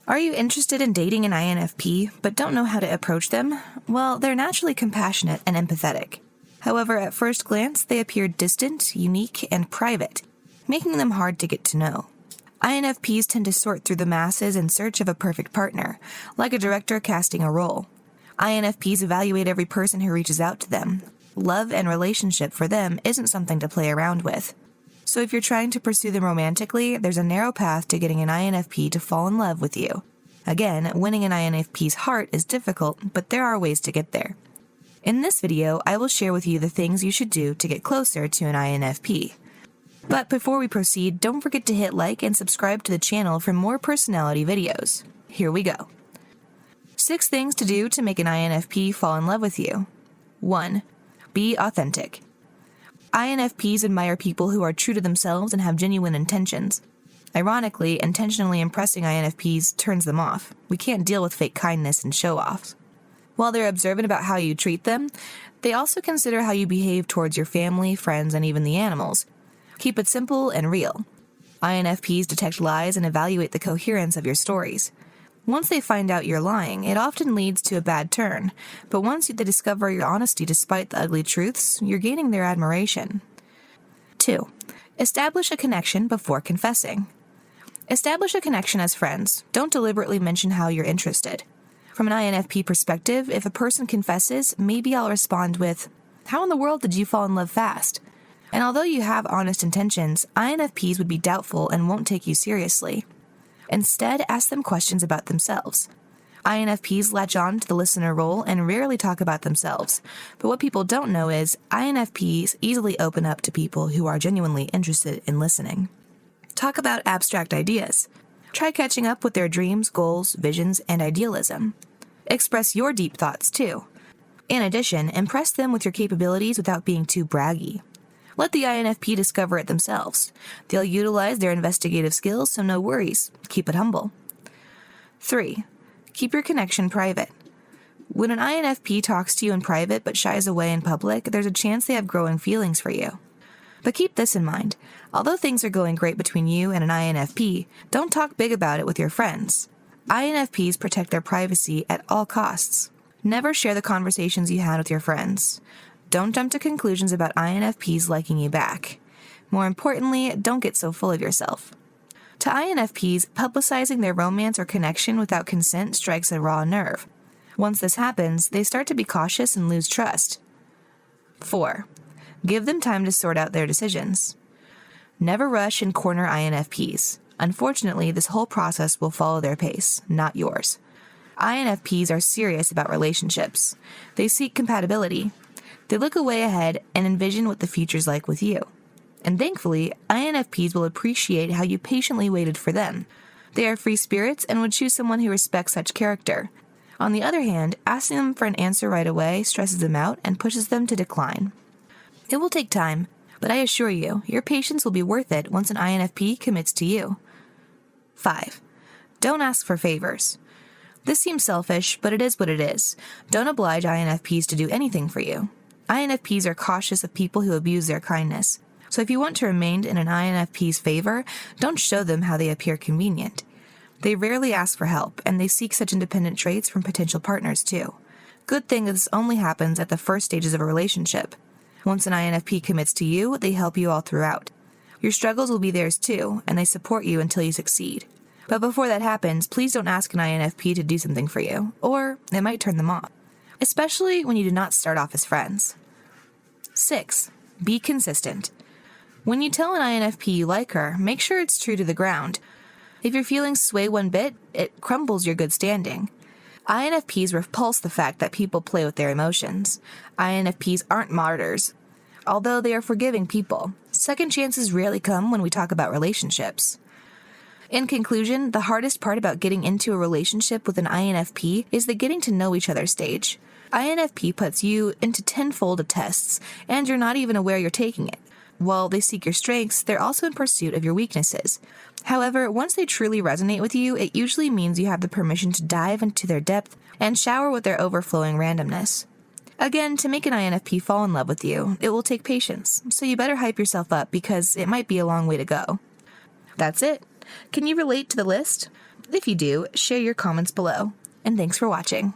Are you interested in dating an INFP but don't know how to approach them? Well, they're naturally compassionate and empathetic. However, at first glance, they appear distant, unique, and private, making them hard to get to know. INFPs tend to sort through the masses in search of a perfect partner, like a director casting a role. INFPs evaluate every person who reaches out to them. Love and relationship for them isn't something to play around with. So if you're trying to pursue them romantically, there's a narrow path to getting an INFP to fall in love with you. Again, winning an INFP's heart is difficult, but there are ways to get there. In this video, I will share with you the things you should do to get closer to an INFP. But before we proceed, don't forget to hit like and subscribe to the channel for more personality videos. Here we go. 6 things to do to make an INFP fall in love with you. 1. Be authentic. INFPs admire people who are true to themselves and have genuine intentions. Ironically, intentionally impressing INFPs turns them off. We can't deal with fake kindness and show-offs. While they're observant about how you treat them, they also consider how you behave towards your family, friends, and even the animals. Keep it simple and real. INFPs detect lies and evaluate the coherence of your stories. Once they find out you're lying, it often leads to a bad turn, but once they discover your honesty despite the ugly truths, you're gaining their admiration. 2. Establish a connection before confessing. Establish a connection as friends. Don't deliberately mention how you're interested. From an INFP perspective, if a person confesses, maybe I'll respond with, "How in the world did you fall in love fast?" And although you have honest intentions, INFPs would be doubtful and won't take you seriously. Instead, ask them questions about themselves. INFPs latch on to the listener role and rarely talk about themselves. But what people don't know is INFPs easily open up to people who are genuinely interested in listening. Talk about abstract ideas. Try catching up with their dreams, goals, visions, and idealism. Express your deep thoughts, too. In addition, impress them with your capabilities without being too braggy. Let the INFP discover it themselves. They'll utilize their investigative skills, so no worries. Keep it humble. 3. Keep your connection private. When an INFP talks to you in private but shies away in public, there's a chance they have growing feelings for you. But keep this in mind. Although things are going great between you and an INFP, don't talk big about it with your friends. INFPs protect their privacy at all costs. Never share the conversations you had with your friends. Don't jump to conclusions about INFPs liking you back. More importantly, don't get so full of yourself. To INFPs, publicizing their romance or connection without consent strikes a raw nerve. Once this happens, they start to be cautious and lose trust. 4. Give them time to sort out their decisions. Never rush and corner INFPs. Unfortunately, this whole process will follow their pace, not yours. INFPs are serious about relationships. They seek compatibility. They look away ahead and envision what the future's like with you. And thankfully, INFPs will appreciate how you patiently waited for them. They are free spirits and would choose someone who respects such character. On the other hand, asking them for an answer right away stresses them out and pushes them to decline. It will take time, but I assure you, your patience will be worth it once an INFP commits to you. 5. Don't ask for favors. This seems selfish, but it is what it is. Don't oblige INFPs to do anything for you. INFPs are cautious of people who abuse their kindness. So if you want to remain in an INFP's favor, don't show them how they appear convenient. They rarely ask for help, and they seek such independent traits from potential partners too. Good thing this only happens at the first stages of a relationship. Once an INFP commits to you, they help you all throughout. Your struggles will be theirs too, and they support you until you succeed. But before that happens, please don't ask an INFP to do something for you, or it might turn them off. Especially when you do not start off as friends. 6. Be consistent. When you tell an INFP you like her, make sure it's true to the ground. If your feelings sway one bit, it crumbles your good standing. INFPs repulse the fact that people play with their emotions. INFPs aren't martyrs. Although they are forgiving people, second chances rarely come when we talk about relationships. In conclusion, the hardest part about getting into a relationship with an INFP is the getting to know each other stage. INFP puts you into tenfold of tests, and you're not even aware you're taking it. While they seek your strengths, they're also in pursuit of your weaknesses. However, once they truly resonate with you, it usually means you have the permission to dive into their depth and shower with their overflowing randomness. Again, to make an INFP fall in love with you, it will take patience, so you better hype yourself up because it might be a long way to go. That's it. Can you relate to the list? If you do, share your comments below. And thanks for watching.